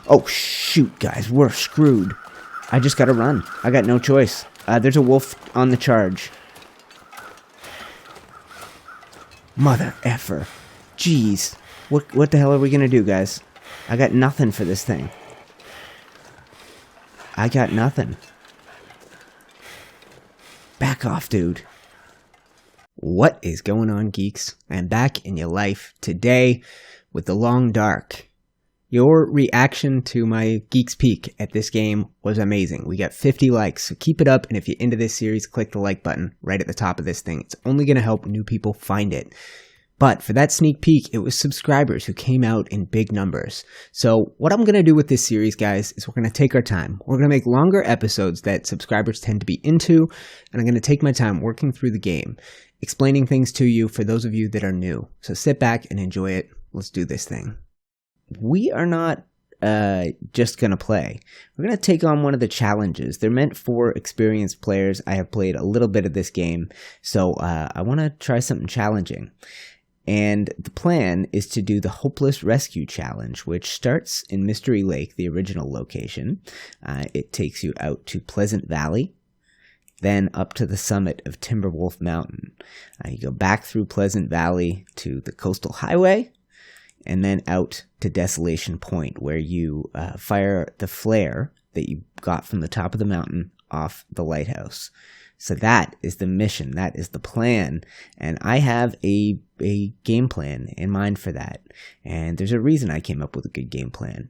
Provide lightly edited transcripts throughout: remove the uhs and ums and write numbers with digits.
Oh, shoot, guys. We're screwed. I just gotta run. I got no choice. There's a wolf on the charge. Mother effer. Jeez. What the hell are we gonna do, guys? I got nothing for this thing. I got nothing. Back off, dude. What is going on, geeks? I'm back in your life today with The Long Dark. Your reaction to my Geeks Peek at this game was amazing. We got 50 likes, so keep it up, and if you're into this series, click the like button right at the top of this thing. It's only going to help new people find it. But for that sneak peek, it was subscribers who came out in big numbers. So what I'm going to do with this series, guys, is we're going to take our time. We're going to make longer episodes that subscribers tend to be into, and I'm going to take my time working through the game, explaining things to you for those of you that are new. So sit back and enjoy it. Let's do this thing. We are not just going to play. We're going to take on one of the challenges. They're meant for experienced players. I have played a little bit of this game, so I want to try something challenging. And the plan is to do the Hopeless Rescue Challenge, which starts in Mystery Lake, the original location. It takes you out to Pleasant Valley, then up to the summit of Timberwolf Mountain. You go back through Pleasant Valley to the Coastal Highway, and then out to Desolation Point, where you fire the flare that you got from the top of the mountain off the lighthouse. So that is the mission, that is the plan, and I have a game plan in mind for that. And there's a reason I came up with a good game plan,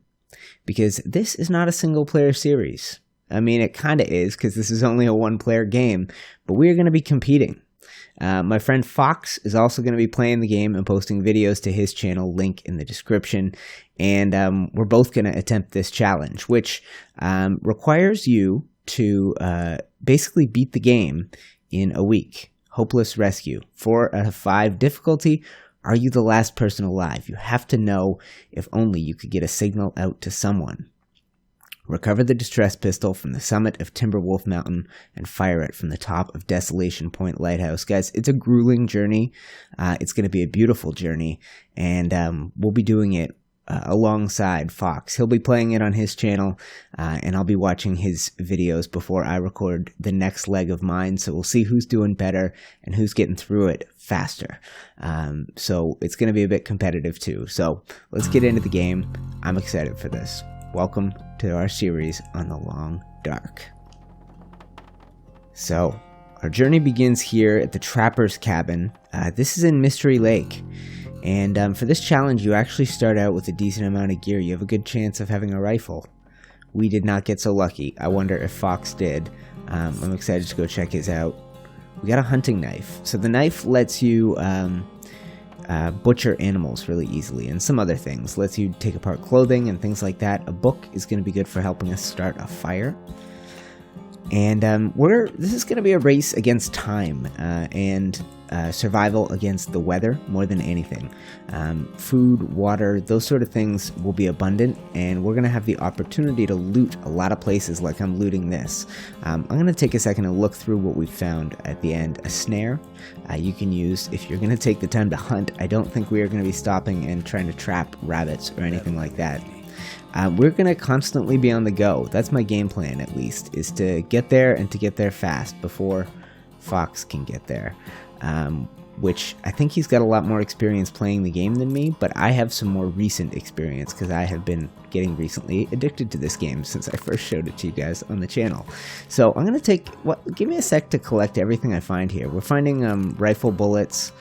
because this is not a single-player series. I mean, it kind of is, because this is only a one-player game, but we're going to be competing. My friend Fox is also going to be playing the game and posting videos to his channel, link in the description, and we're both going to attempt this challenge, which requires you to basically beat the game in a week. Hopeless Rescue, 4 out of 5 difficulty. Are you the last person alive? You have to know if only you could get a signal out to someone. Recover the distress pistol from the summit of Timberwolf Mountain and fire it from the top of Desolation Point Lighthouse. Guys, it's a grueling journey. It's going to be a beautiful journey, and we'll be doing it alongside Fox. He'll be playing it on his channel, and I'll be watching his videos before I record the next leg of mine, so we'll see who's doing better and who's getting through it faster. So it's going to be a bit competitive too. So let's get into the game. I'm excited for this. Welcome to our series on The Long Dark. So, our journey begins here at the Trapper's Cabin. This is in Mystery Lake. And for this challenge, you actually start out with a decent amount of gear. You have a good chance of having a rifle. We did not get so lucky. I wonder if Fox did. I'm excited to go check his out. We got a hunting knife. So the knife lets you butcher animals really easily, and some other things. Lets you take apart clothing and things like that. A book is going to be good for helping us start a fire. And this is going to be a race against time and survival against the weather more than anything. Food, water, those sort of things will be abundant, and we're going to have the opportunity to loot a lot of places like I'm looting this. I'm going to take a second to look through what we found at the end. A snare you can use if you're going to take the time to hunt. I don't think we are going to be stopping and trying to trap rabbits or anything like that. We're going to constantly be on the go. That's my game plan, at least, is to get there and to get there fast before Fox can get there. Which I think he's got a lot more experience playing the game than me, but I have some more recent experience because I have been getting recently addicted to this game since I first showed it to you guys on the channel. So I'm going to give me a sec to collect everything I find here. We're finding rifle bullets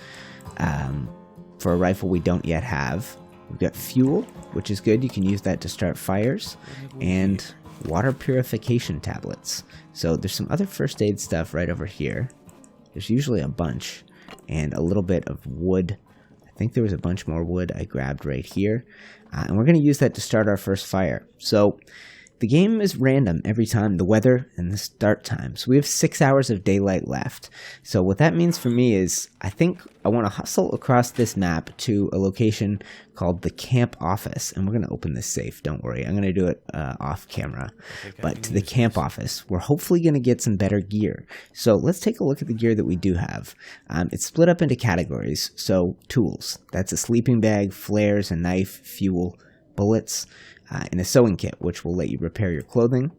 for a rifle we don't yet have. We've got fuel, which is good. You can use that to start fires, and water purification tablets. So there's some other first aid stuff right over here. There's usually a bunch, and a little bit of wood. I think there was a bunch more wood I grabbed right here, and we're going to use that to start our first fire. So the game is random every time, the weather and the start time. So we have 6 hours of daylight left. So what that means for me is I think I want to hustle across this map to a location called the camp office. And we're going to open this safe, don't worry. I'm going to do it off camera. But to the camp office, we're hopefully going to get some better gear. So let's take a look at the gear that we do have. It's split up into categories. So tools, that's a sleeping bag, flares, a knife, fuel, bullets, and a sewing kit, which will let you repair your clothing.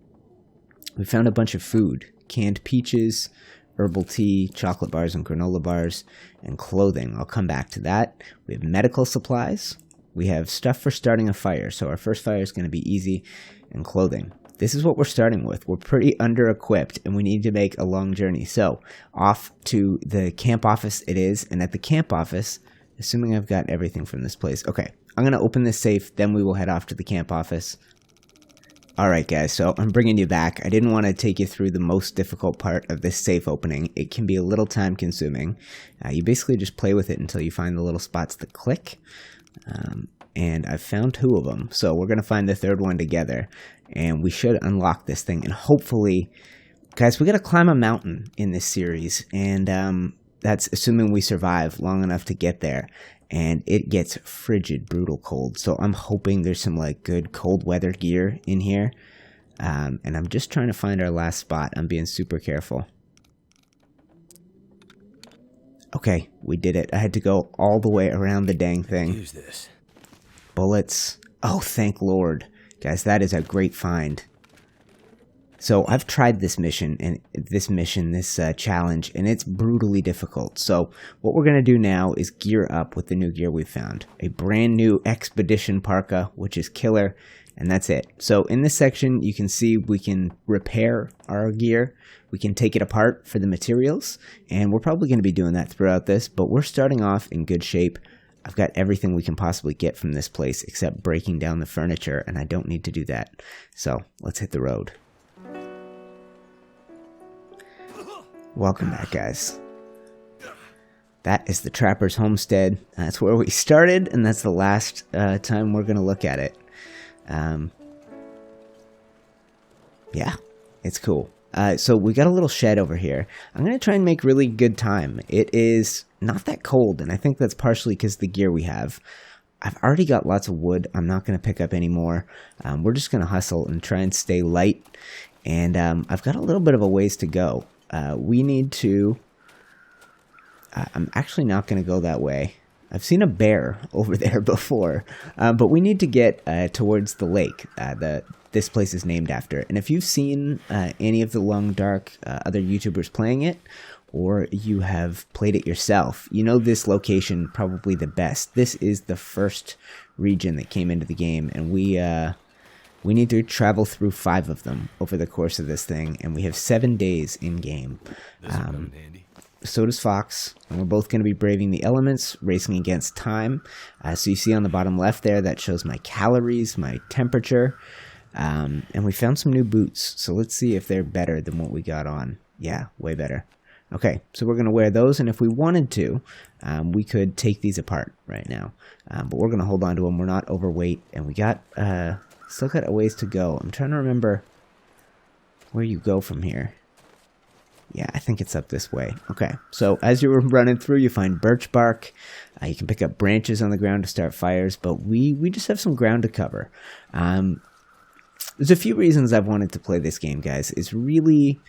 We found a bunch of food, canned peaches, herbal tea, chocolate bars and granola bars, and clothing. I'll come back to that. We have medical supplies. We have stuff for starting a fire, so our first fire is going to be easy, and clothing. This is what we're starting with. We're pretty under-equipped, and we need to make a long journey. So, off to the camp office it is, and at the camp office, assuming I've got everything from this place. Okay, I'm going to open this safe, then we will head off to the camp office. Alright guys, so I'm bringing you back. I didn't want to take you through the most difficult part of this safe opening. It can be a little time consuming. You basically just play with it until you find the little spots to click. And I've found 2 of them, so we're going to find the 3rd one together. And we should unlock this thing, and hopefully... Guys, we got to climb a mountain in this series, and that's assuming we survive long enough to get there. And it gets frigid, brutal cold. So I'm hoping there's some like good cold weather gear in here. And I'm just trying to find our last spot. I'm being super careful. Okay, we did it. I had to go all the way around the dang thing. Use this. Bullets. Oh, thank Lord. Guys, that is a great find. So I've tried this mission, this challenge, and it's brutally difficult. So what we're going to do now is gear up with the new gear we found. A brand new Expedition Parka, which is killer, and that's it. So in this section, you can see we can repair our gear. We can take it apart for the materials, and we're probably going to be doing that throughout this, but we're starting off in good shape. I've got everything we can possibly get from this place except breaking down the furniture, and I don't need to do that. So let's hit the road. Welcome back, guys. That is the Trapper's Homestead. That's where we started, and that's the last time we're going to look at it. Yeah, it's cool. So we got a little shed over here. I'm going to try and make really good time. It is not that cold, and I think that's partially because of the gear we have. I've already got lots of wood. I'm not going to pick up any more. We're just going to hustle and try and stay light. And I've got a little bit of a ways to go. We need to... I'm actually not going to go that way. I've seen a bear over there before. But we need to get towards the lake. This place is named after. And if you've seen any of the Long Dark other YouTubers playing it, or you have played it yourself, you know this location probably the best. This is the first region that came into the game, and we need to travel through 5 of them over the course of this thing, and we have 7 days in-game. So does Fox, and we're both going to be braving the elements, racing against time. So you see on the bottom left there, that shows my calories, my temperature, and we found some new boots. So let's see if they're better than what we got on. Yeah, way better. Okay, so we're going to wear those, and if we wanted to, we could take these apart right now. But we're going to hold on to them. We're not overweight, and we got... still got a ways to go. I'm trying to remember where you go from here. Yeah, I think it's up this way. Okay, so as you're running through, you find birch bark. You can pick up branches on the ground to start fires, but we just have some ground to cover. There's a few reasons I've wanted to play this game, guys. It's really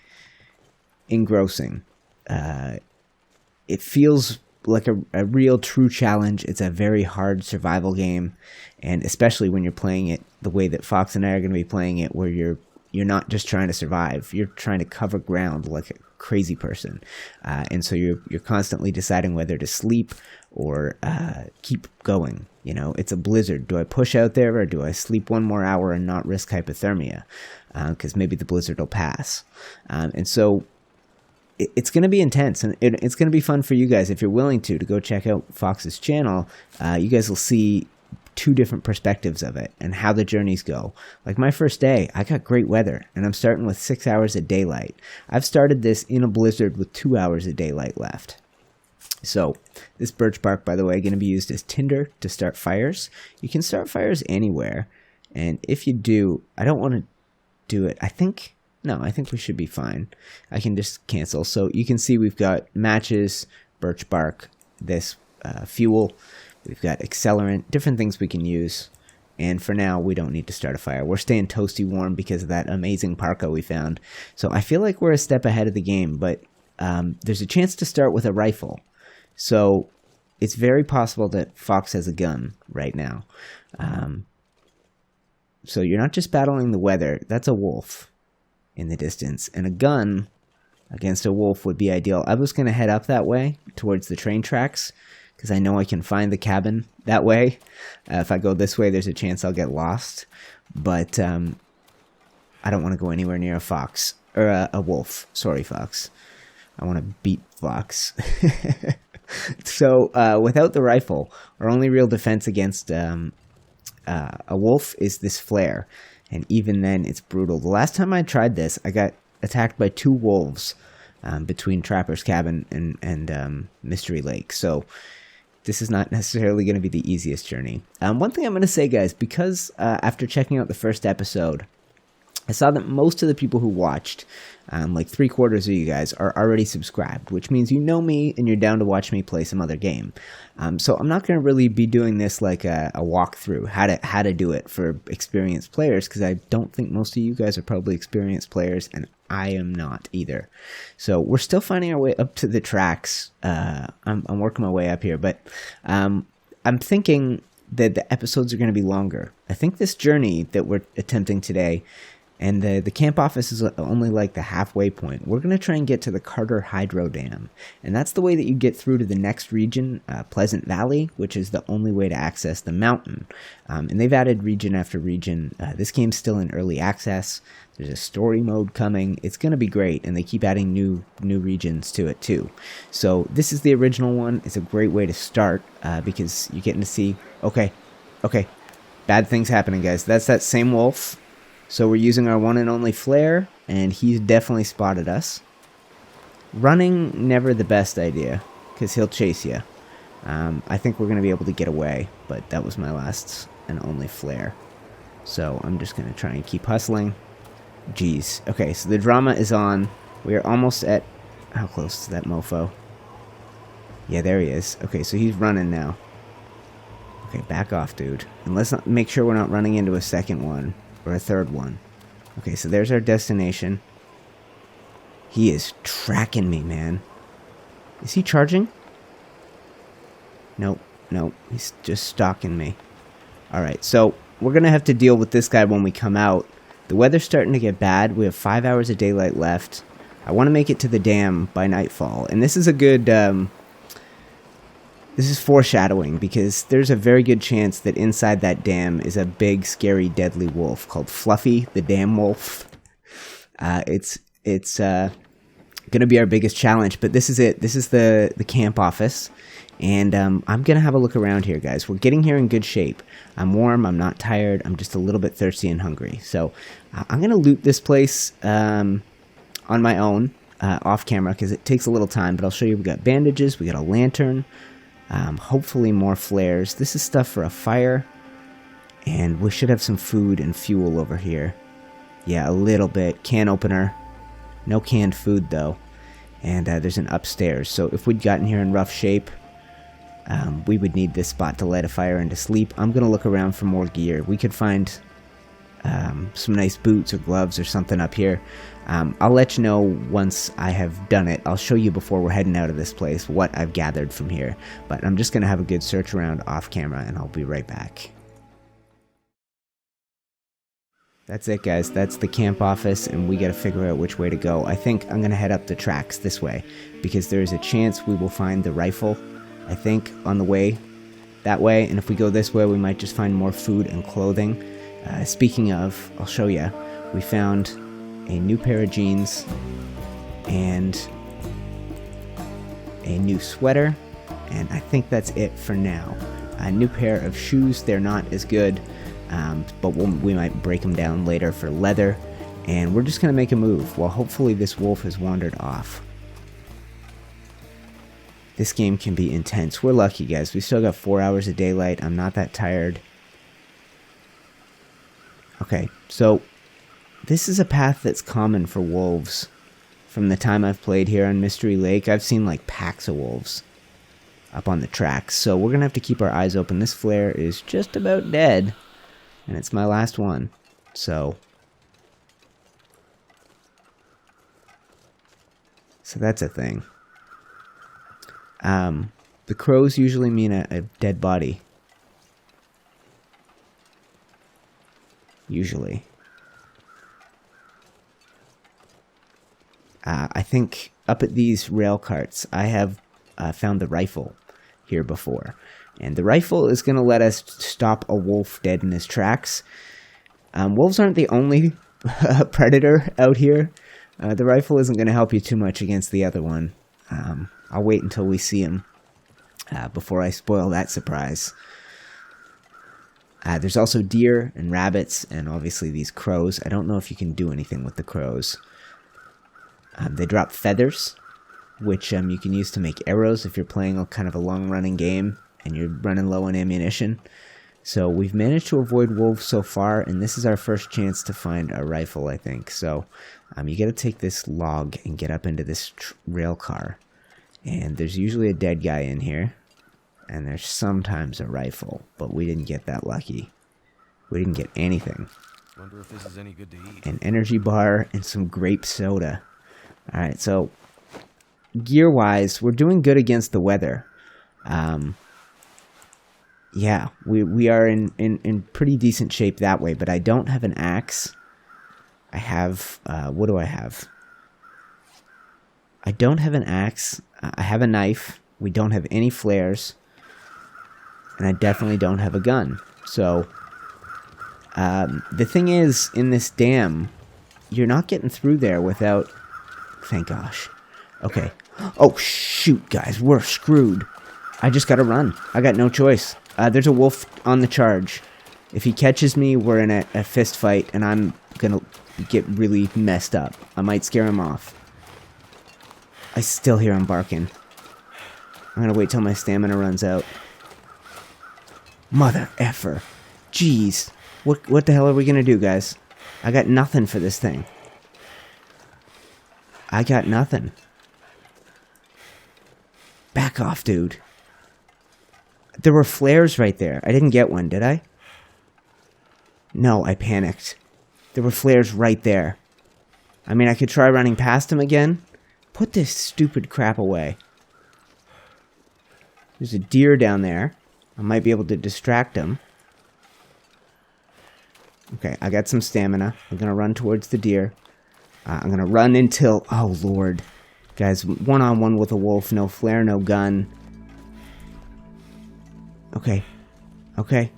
engrossing. It feels like a real true challenge. It's a very hard survival game, and especially when you're playing it the way that Fox and I are going to be playing it, where you're not just trying to survive, you're trying to cover ground like a crazy person, and so you're constantly deciding whether to sleep or keep going. You know, it's a blizzard. Do I push out there, or do I sleep 1 more hour and not risk hypothermia, because maybe the blizzard will pass? And so it's going to be intense, and it's going to be fun for you guys. If you're willing to go check out Fox's channel, you guys will see 2 different perspectives of it and how the journeys go. Like my first day, I got great weather, and I'm starting with 6 hours of daylight. I've started this in a blizzard with 2 hours of daylight left. So this birch bark, by the way, going to be used as tinder to start fires. You can start fires anywhere, and if you do, I don't want to do it. I think we should be fine. I can just cancel. So you can see we've got matches, birch bark, this fuel. We've got accelerant, different things we can use. And for now, we don't need to start a fire. We're staying toasty warm because of that amazing parka we found. So I feel like we're a step ahead of the game, but there's a chance to start with a rifle. So it's very possible that Fox has a gun right now. So you're not just battling the weather. That's a wolf in the distance. And a gun against a wolf would be ideal. I was going to head up that way towards the train tracks because I know I can find the cabin that way. If I go this way, there's a chance I'll get lost. But I don't want to go anywhere near a fox. Or a wolf. Sorry, fox. I want to beat fox. So without the rifle, our only real defense against a wolf is this flare. And even then, it's brutal. The last time I tried this, I got attacked by 2 wolves between Trapper's Cabin and Mystery Lake. So this is not necessarily going to be the easiest journey. One thing I'm going to say, guys, because after checking out the first episode, I saw that most of the people who watched, like 3/4 of you guys, are already subscribed, which means you know me and you're down to watch me play some other game. So I'm not going to really be doing this like a walkthrough, how to do it for experienced players, because I don't think most of you guys are probably experienced players, and I am not either. So we're still finding our way up to the tracks. I'm working my way up here, but I'm thinking that the episodes are going to be longer. I think this journey that we're attempting today, and the camp office is only like the halfway point. We're going to try and get to the Carter Hydro Dam. And that's the way that you get through to the next region, Pleasant Valley, which is the only way to access the mountain. And they've added region after region. This game's still in early access. There's a story mode coming. It's going to be great. And they keep adding new regions to it too. So this is the original one. It's a great way to start because you're getting to see, okay, bad things happening, guys. That's that same wolf. So we're using our one and only flare, and he's definitely spotted us. Running, never the best idea, because he'll chase you. I think we're going to be able to get away, but that was my last and only flare. So I'm just going to try and keep hustling. Jeez. Okay, so the drama is on. We are almost at... How close is that mofo? Yeah, there he is. Okay, so he's running now. Okay, back off, dude. And let's not make sure we're not running into a second one. Or a third one. Okay, so there's our destination. He is tracking me, man. Is he charging? Nope. He's just stalking me. Alright, so we're going to have to deal with this guy when we come out. The weather's starting to get bad. We have 5 hours of daylight left. I want to make it to the dam by nightfall. And this is a good... This is foreshadowing, because there's a very good chance that inside that dam is a big, scary, deadly wolf called Fluffy, the Dam Wolf. It's going to be our biggest challenge, but this is it. This is the camp office, and I'm going to have a look around here, guys. We're getting here in good shape. I'm warm, I'm not tired, I'm just a little bit thirsty and hungry. So I'm going to loot this place on my own, off camera, because it takes a little time, but I'll show you. We got bandages, we got a lantern. Hopefully more flares. This is stuff for a fire. And we should have some food and fuel over here. Yeah, a little bit. Can opener. No canned food, though. And there's an upstairs. So if we'd gotten here in rough shape, we would need this spot to light a fire and to sleep. I'm going to look around for more gear. We could find some nice boots or gloves or something up here. I'll let you know once I have done it. I'll show you before we're heading out of this place what I've gathered from here. But I'm just going to have a good search around off camera, and I'll be right back. That's it, guys. That's the camp office, and we got to figure out which way to go. I think I'm going to head up the tracks this way, because there's a chance we will find the rifle, I think, on the way that way. And if we go this way, we might just find more food and clothing. Speaking of, I'll show you. We found a new pair of jeans and a new sweater, and I think that's it for now. A new pair of shoes. They're not as good, but we might break them down later for leather, and we're just going to make a move while hopefully this wolf has wandered off. This game can be intense. We're lucky, guys. We still got 4 hours of daylight. I'm not that tired. Okay, so this is a path that's common for wolves. From the time I've played here on Mystery Lake, I've seen like packs of wolves up on the tracks. So we're going to have to keep our eyes open. This flare is just about dead, and it's my last one. So that's a thing. The crows usually mean a dead body. usually. I think up at these rail carts, I have found the rifle here before. And the rifle is going to let us stop a wolf dead in his tracks. Wolves aren't the only predator out here. The rifle isn't going to help you too much against the other one. I'll wait until we see him before I spoil that surprise. There's also deer and rabbits and obviously these crows. I don't know if you can do anything with the crows. They drop feathers, which you can use to make arrows if you're playing a kind of a long-running game and you're running low on ammunition. So we've managed to avoid wolves so far, and this is our first chance to find a rifle, I think. So you got to take this log and get up into this rail car. And there's usually a dead guy in here, and there's sometimes a rifle, but we didn't get that lucky. We didn't get anything. Wonder if this is any good to eat. An energy bar and some grape soda. Alright, so gear-wise, we're doing good against the weather. Yeah, we are in pretty decent shape that way, but I don't have an axe. I have, what do I have? I don't have an axe. I have a knife. We don't have any flares. And I definitely don't have a gun. So, the thing is, in this dam, you're not getting through there without... Thank gosh. Okay. Oh, shoot, guys. We're screwed. I just gotta run. I got no choice. There's a wolf on the charge. If he catches me, we're in a fist fight, and I'm gonna get really messed up. I might scare him off. I still hear him barking. I'm gonna wait till my stamina runs out. Mother effer. Jeez. What the hell are we gonna do, guys? I got nothing for this thing. I got nothing. Back off, dude. There were flares right there. I didn't get one, did I? No, I panicked. There were flares right there. I mean, I could try running past him again. Put this stupid crap away. There's a deer down there. I might be able to distract him. Okay, I got some stamina. I'm going to run towards the deer. I'm going to run until... Oh, Lord. Guys, one-on-one with a wolf. No flare, no gun. Okay. Okay.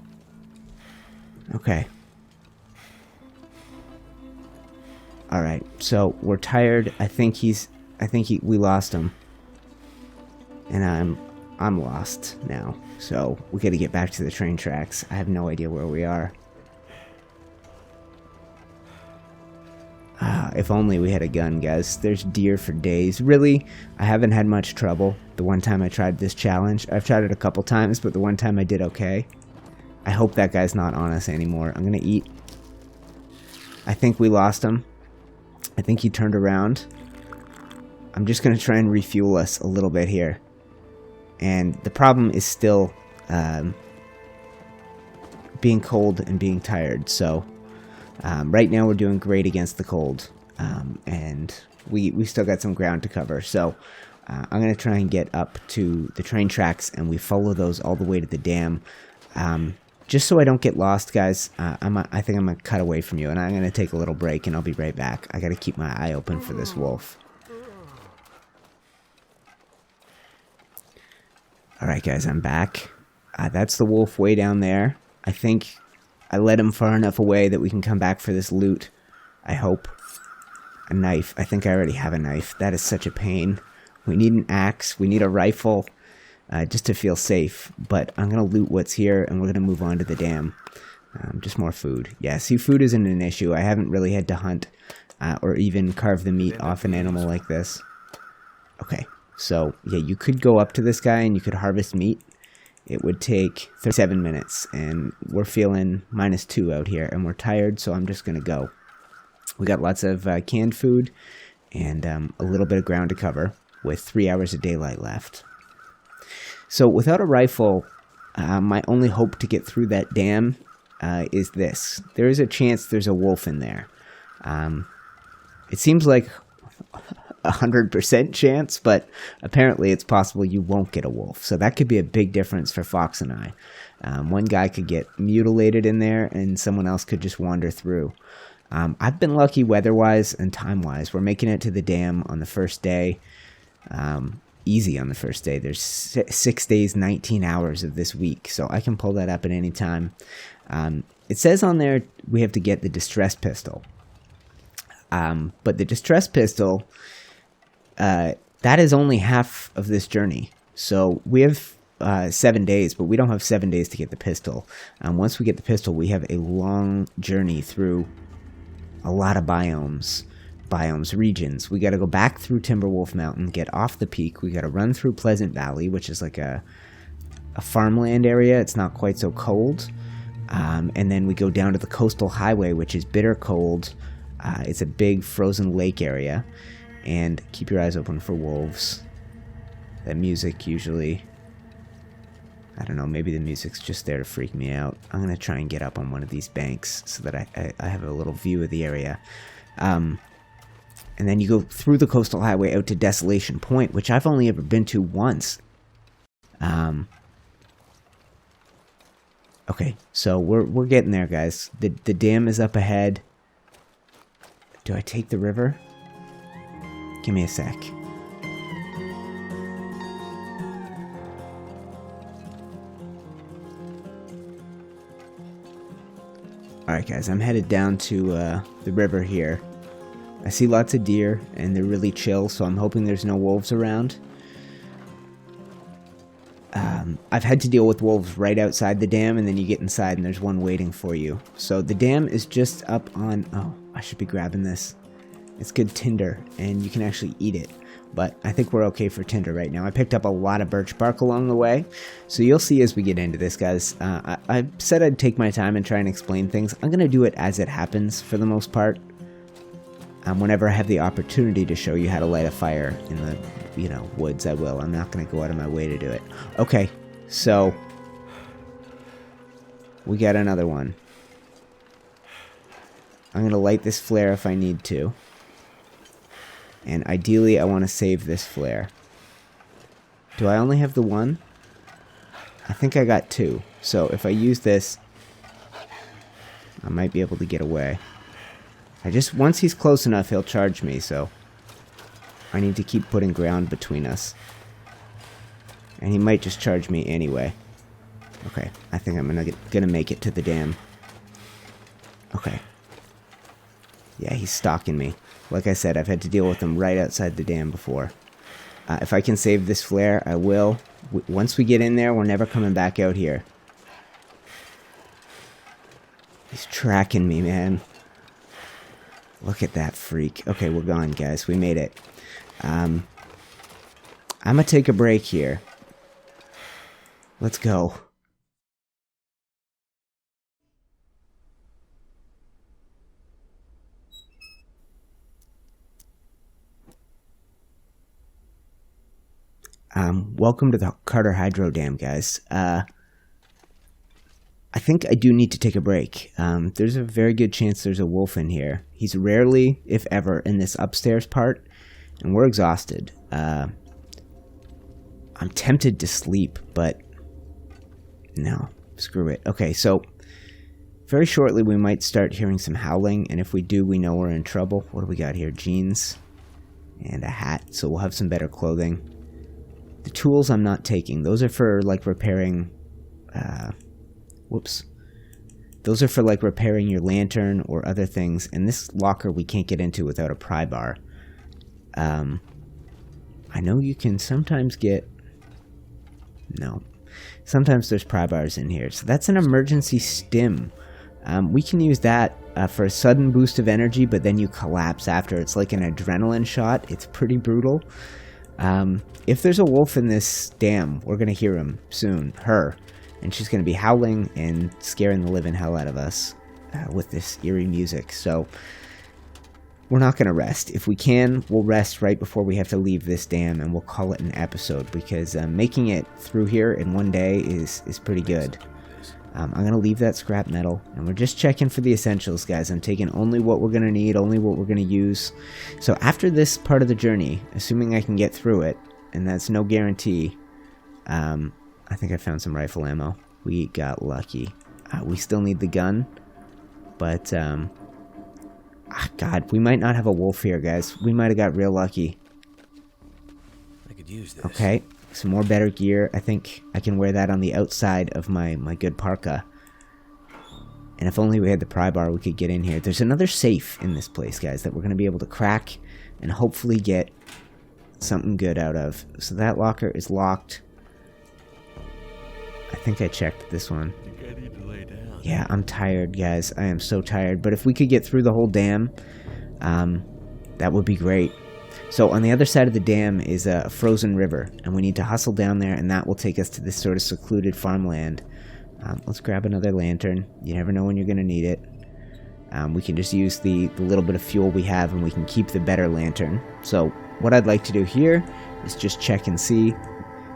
Okay. Alright, so we're tired. We lost him. And I'm lost now. So we got to get back to the train tracks. I have no idea where we are. If only we had a gun, guys. There's deer for days. Really, I haven't had much trouble the one time I tried this challenge. I've tried it a couple times, but the one time I did okay. I hope that guy's not on us anymore. I'm gonna eat. I think we lost him. I think he turned around. I'm just gonna try and refuel us a little bit here. And the problem is still being cold and being tired, so... right now we're doing great against the cold, and we still got some ground to cover, so I'm going to try and get up to the train tracks, and we follow those all the way to the dam, just so I don't get lost, guys. I think I'm going to cut away from you, and I'm going to take a little break, and I'll be right back. I got to keep my eye open for this wolf. Alright guys, I'm back. That's the wolf way down there. I think I led him far enough away that we can come back for this loot. I hope. A knife. I think I already have a knife. That is such a pain. We need an axe. We need a rifle. Just to feel safe. But I'm going to loot what's here, and we're going to move on to the dam. Just more food. Yeah, see, food isn't an issue. I haven't really had to hunt or even carve the meat off an animal like this. Okay, so, yeah, you could go up to this guy and you could harvest meat. It would take 37 minutes, and we're feeling -2 out here, and we're tired, so I'm just going to go. We got lots of canned food and a little bit of ground to cover with 3 hours of daylight left. So without a rifle, my only hope to get through that dam is this. There is a chance there's a wolf in there. It seems like 100% chance, but apparently it's possible you won't get a wolf. So that could be a big difference for Fox and I. One guy could get mutilated in there, and someone else could just wander through. I've been lucky weather-wise and time-wise. We're making it to the dam on the first day. Easy on the first day. There's 6 days, 19 hours of this week, so I can pull that up at any time. It says on there we have to get the distress pistol. But the distress pistol, that is only half of this journey. So we have 7 days, but we don't have 7 days to get the pistol. Once we get the pistol, we have a long journey through a lot of biomes, regions. We got to go back through Timberwolf Mountain, get off the peak. We got to run through Pleasant Valley, which is like a farmland area. It's not quite so cold. And then we go down to the coastal highway, which is bitter cold. It's a big frozen lake area. And keep your eyes open for wolves. That music usually, I don't know, maybe the music's just there to freak me out. I'm going to try and get up on one of these banks so that I have a little view of the area. And then you go through the coastal highway out to Desolation Point, which I've only ever been to once. Okay, so we're getting there, guys. The dam is up ahead. Do I take the river? Give me a sec. Alright guys, I'm headed down to the river here. I see lots of deer, and they're really chill, so I'm hoping there's no wolves around. I've had to deal with wolves right outside the dam, and then you get inside and there's one waiting for you. So the dam is just up on... Oh, I should be grabbing this. It's good tinder, and you can actually eat it. But I think we're okay for tinder right now. I picked up a lot of birch bark along the way, so you'll see as we get into this, guys. I said I'd take my time and try and explain things. I'm going to do it as it happens for the most part. Whenever I have the opportunity to show you how to light a fire in the, woods, I will. I'm not going to go out of my way to do it. Okay, so we got another one. I'm going to light this flare if I need to. And ideally, I want to save this flare. Do I only have the one? I think I got two. So if I use this, I might be able to get away. Once he's close enough, he'll charge me, so I need to keep putting ground between us. And he might just charge me anyway. Okay, I think I'm gonna make it to the dam. Okay. Yeah, he's stalking me. Like I said, I've had to deal with him right outside the dam before. If I can save this flare, I will. Once we get in there, we're never coming back out here. He's tracking me, man. Look at that freak. Okay, we're gone, guys. We made it. I'm gonna take a break here. Let's go. Welcome to the Carter Hydro Dam, guys. I think I do need to take a break. There's a very good chance there's a wolf in here. He's rarely, if ever, in this upstairs part, and we're exhausted. I'm tempted to sleep, but no, screw it. Okay, so very shortly we might start hearing some howling, and if we do, we know we're in trouble. What do we got here? Jeans and a hat, so we'll have some better clothing. The tools I'm not taking. Those are for, like, repairing... Whoops. Those are for, like, repairing your lantern or other things. And this locker we can't get into without a pry bar. I know you can sometimes get... No. Sometimes there's pry bars in here. So that's an emergency stim. We can use that for a sudden boost of energy, but then you collapse after. It's like an adrenaline shot. It's pretty brutal. If there's a wolf in this dam, we're going to hear him soon. Her. And she's going to be howling and scaring the living hell out of us with this eerie music. So we're not going to rest. If we can, we'll rest right before we have to leave this dam, and we'll call it an episode, because making it through here in one day is pretty good. I'm going to leave that scrap metal, and we're just checking for the essentials, guys. I'm taking only what we're going to need, only what we're going to use. So after this part of the journey, assuming I can get through it, and that's no guarantee, I think I found some rifle ammo. We got lucky. We still need the gun, but, God, we might not have a wolf here, guys. We might have got real lucky. I could use this. Okay, some more better gear. I think I can wear that on the outside of my good parka. And if only we had the pry bar, we could get in here. There's another safe in this place, guys, that we're going to be able to crack and hopefully get something good out of. So that locker is locked. I think I checked this one. I think I need to lay down. Yeah, I'm tired, guys. I am so tired. But if we could get through the whole dam, that would be great. So on the other side of the dam is a frozen river, and we need to hustle down there, and that will take us to this sort of secluded farmland. Let's grab another lantern. You never know when you're going to need it. We can just use the little bit of fuel we have, and we can keep the better lantern. So what I'd like to do here is just check and see.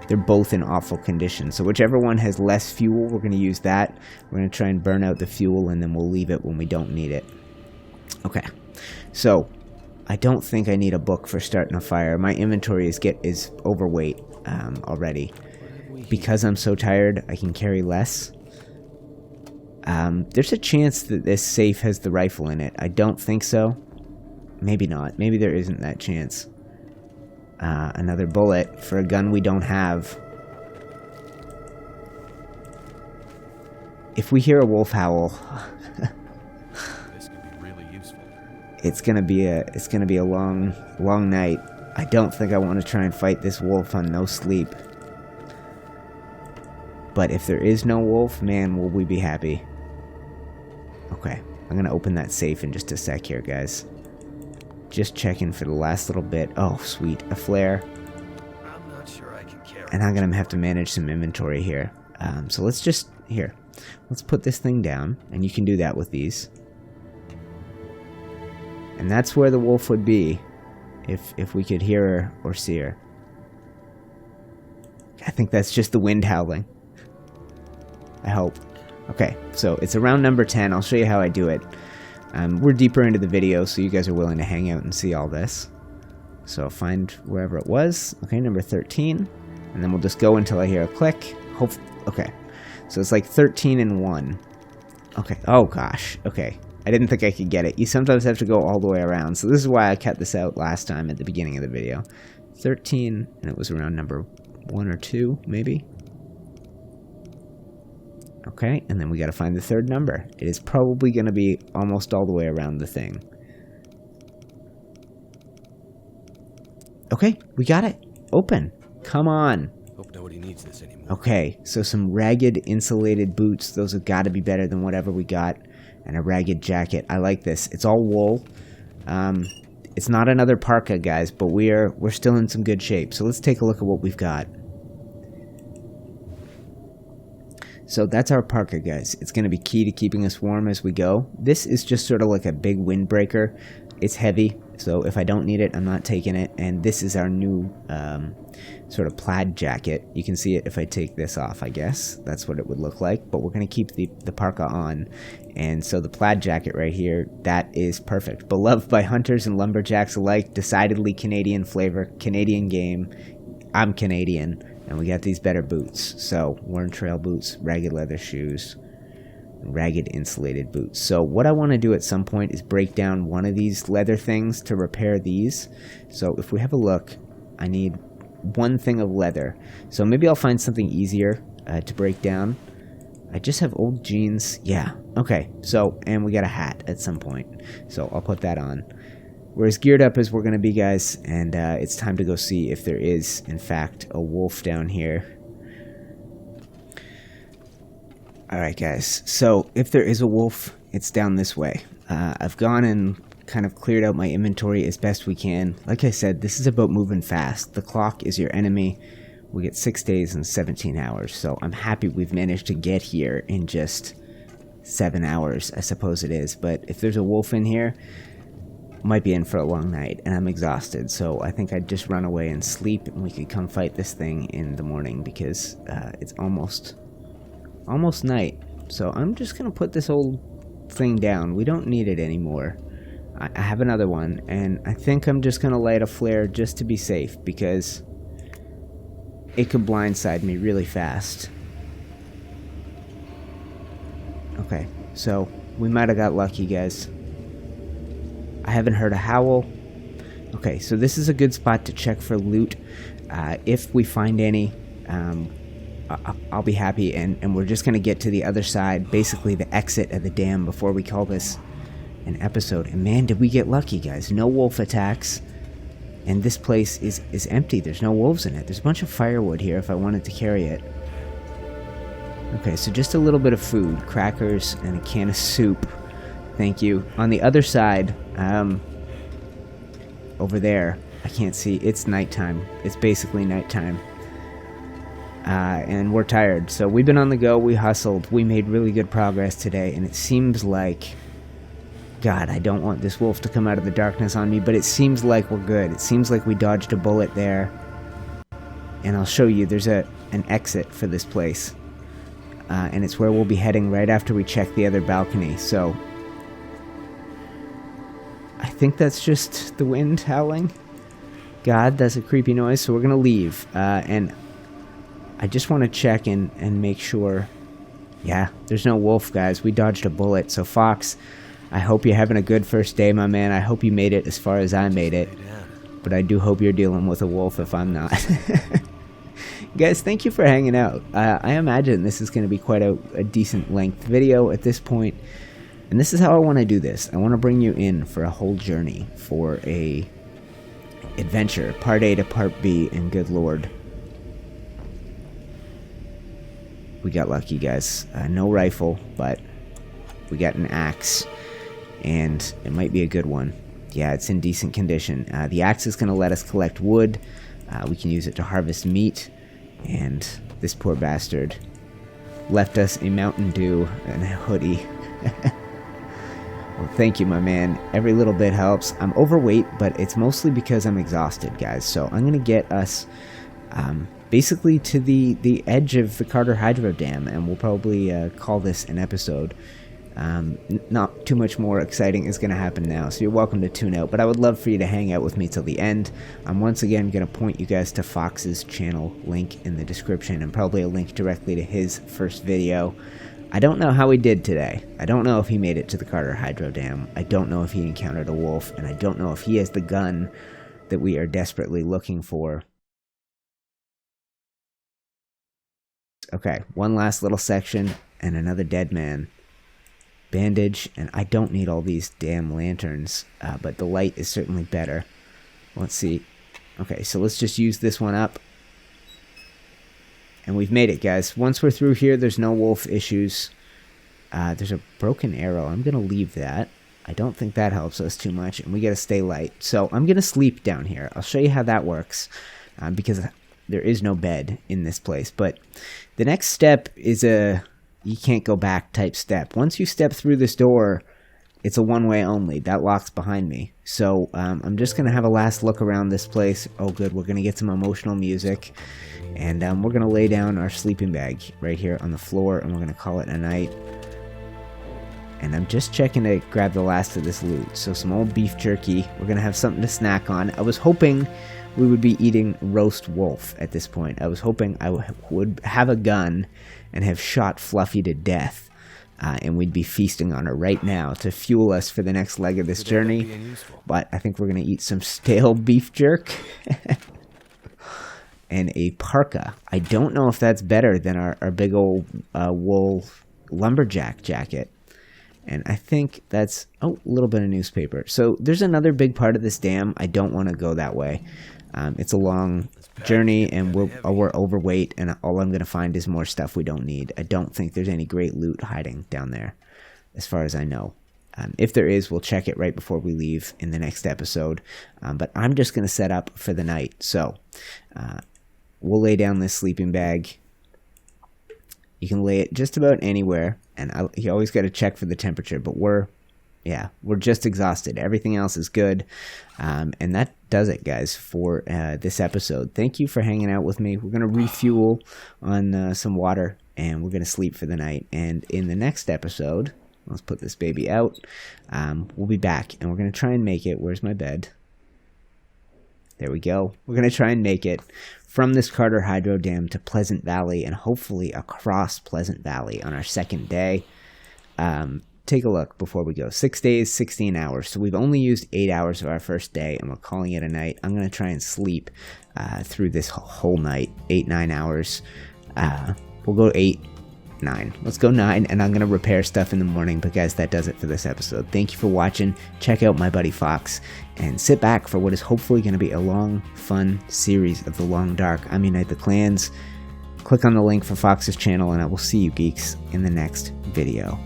They're both in awful condition. So whichever one has less fuel, we're going to use that. We're going to try and burn out the fuel, and then we'll leave it when we don't need it. Okay. So I don't think I need a book for starting a fire. My inventory is overweight already. Because I'm so tired, I can carry less. There's a chance that this safe has the rifle in it. I don't think so. Maybe not. Maybe there isn't that chance. Another bullet for a gun we don't have. If we hear a wolf howl, This could be really useful. it's gonna be a long night. I don't think I want to try and fight this wolf on no sleep. But if there is no wolf, man, will we be happy. Okay, I'm gonna open that safe in just a sec here, guys. Just checking for the last little bit. Oh, sweet, a flare. I'm not sure I can carry. And I'm gonna have to manage some inventory here. So let's just, let's put this thing down, and you can do that with these. And that's where the wolf would be, if we could hear her or see her. I think that's just the wind howling. I hope. Okay, so it's around number 10. I'll show you how I do it. We're deeper into the video, so you guys are willing to hang out and see all this. So find wherever it was. Okay, number 13. And then we'll just go until I hear a click. Okay. So it's like 13 and 1. Okay. Oh, gosh. Okay. I didn't think I could get it. You sometimes have to go all the way around. So this is why I cut this out last time at the beginning of the video. 13, and it was around number 1 or 2, maybe. Okay, and then we gotta find the third number. It is probably gonna be almost all the way around the thing. Okay, we got it. Open. Come on. Hope nobody needs this anymore. Okay, so some ragged insulated boots. Those have got to be better than whatever we got. And a ragged jacket. I like this. It's all wool. It's not another parka, guys, but we're still in some good shape. So let's take a look at what we've got. So that's our parka, guys. It's going to be key to keeping us warm as we go. This is just sort of like a big windbreaker. It's heavy, so if I don't need it, I'm not taking it. And this is our new sort of plaid jacket. You can see it if I take this off, I guess. That's what it would look like. But we're going to keep the parka on. And so the plaid jacket right here, that is perfect. Beloved by hunters and lumberjacks alike. Decidedly Canadian flavor. Canadian game. I'm Canadian. And we got these better boots. So, worn trail boots, ragged leather shoes, ragged insulated boots. So, what I want to do at some point is break down one of these leather things to repair these. So, if we have a look, I need one thing of leather. So, maybe I'll find something easier to break down. I just have old jeans. Yeah, okay. So, and we got a hat at some point. So, I'll put that on. We're as geared up as we're going to be, guys, and it's time to go see if there is, in fact, a wolf down here. Alright, guys, so if there is a wolf, it's down this way. I've gone and kind of cleared out my inventory as best we can. Like I said, this is about moving fast. The clock is your enemy. We get 6 days and 17 hours, so I'm happy we've managed to get here in just 7 hours, I suppose it is. But if there's a wolf in here, might be in for a long night, and I'm exhausted, so I think I'd just run away and sleep, and we could come fight this thing in the morning, because it's almost night. So I'm just going to put this old thing down. We don't need it anymore. I have another one, and I think I'm just going to light a flare just to be safe, because it could blindside me really fast. Okay, so we might have got lucky, guys. I haven't heard a howl. Okay, so this is a good spot to check for loot. If we find any, I'll be happy, and we're just going to get to the other side, basically the exit of the dam, before we call this an episode. And man, did we get lucky, guys. No wolf attacks, and this place is empty. There's no wolves in it. There's a bunch of firewood here if I wanted to carry it. Okay, so just a little bit of food, crackers and a can of soup. Thank you. On the other side, over there, I can't see. It's nighttime. It's basically nighttime. And we're tired. So we've been on the go. We hustled. We made really good progress today. And it seems like... God, I don't want this wolf to come out of the darkness on me, but it seems like we're good. It seems like we dodged a bullet there. And I'll show you. There's an exit for this place. And it's where we'll be heading right after we check the other balcony. So... I think that's just the wind howling. God, that's a creepy noise, so we're going to leave. And I just want to check and make sure. Yeah, there's no wolf, guys. We dodged a bullet. So, Fox, I hope you're having a good first day, my man. I hope you made it as far as I made it. But I do hope you're dealing with a wolf if I'm not. Guys, thank you for hanging out. I imagine this is going to be quite a decent length video at this point. And this is how I want to do this. I want to bring you in for a whole journey, for a adventure, part A to part B, and good lord, we got lucky, guys. No rifle, but we got an axe, and it might be a good one. Yeah, it's in decent condition. The axe is going to let us collect wood. We can use it to harvest meat, and this poor bastard left us a Mountain Dew and a hoodie. Well, thank you, my man. Every little bit helps. I'm overweight, but it's mostly because I'm exhausted, guys. So I'm going to get us basically to the edge of the Carter Hydro Dam, and we'll probably call this an episode. Not too much more exciting is going to happen now, so you're welcome to tune out. But I would love for you to hang out with me till the end. I'm once again going to point you guys to Fox's channel, link in the description, and probably a link directly to his first video. I don't know how he did today. I don't know if he made it to the Carter Hydro Dam. I don't know if he encountered a wolf, and I don't know if he has the gun that we are desperately looking for. Okay, one last little section, and another dead man. Bandage, and I don't need all these damn lanterns, but the light is certainly better. Let's see. Okay, so let's just use this one up. And we've made it, guys. Once we're through here, there's no wolf issues. There's a broken arrow. I'm going to leave that. I don't think that helps us too much, and we got to stay light. So I'm going to sleep down here. I'll show you how that works, because there is no bed in this place. But the next step is a you can't go back type step. Once you step through this door, it's a one-way only. That locks behind me. So I'm just going to have a last look around this place. Oh, good. We're going to get some emotional music. And we're going to lay down our sleeping bag right here on the floor, and we're going to call it a night. And I'm just checking to grab the last of this loot. So some old beef jerky. We're going to have something to snack on. I was hoping we would be eating roast wolf at this point. I was hoping I would have a gun and have shot Fluffy to death. And we'd be feasting on her right now to fuel us for the next leg of this journey. But I think we're going to eat some stale beef jerk. And a parka. I don't know if that's better than our big old wool lumberjack jacket. And I think that's, a little bit of newspaper. So there's another big part of this dam. I don't want to go that way. It's a long journey, and we're overweight, and all I'm going to find is more stuff we don't need. I don't think there's any great loot hiding down there, as far as I know. If there is, we'll check it right before we leave in the next episode. But I'm just going to set up for the night. So we'll lay down this sleeping bag. You can lay it just about anywhere, and you always got to check for the temperature, but we're just exhausted. Everything else is good, and that does it, guys, for this episode. Thank you for hanging out with me. We're going to refuel on some water, and we're going to sleep for the night. And in the next episode, let's put this baby out, we'll be back, and we're going to try and make it. Where's my bed? There we go. We're going to try and make it from this Carter Hydro Dam to Pleasant Valley, and hopefully across Pleasant Valley on our second day. Take a look before we go. 6 days, 16 hours. So we've only used 8 hours of our first day, and we're calling it a night. I'm going to try and sleep through this whole night. 8-9 hours. We'll go 8, 9. Let's go 9, and I'm going to repair stuff in the morning. But guys, that does it for this episode. Thank you for watching. Check out my buddy Fox, and sit back for what is hopefully going to be a long, fun series of The Long Dark. I'm UniteTheClans. Click on the link for Fox's channel, and I will see you geeks in the next video.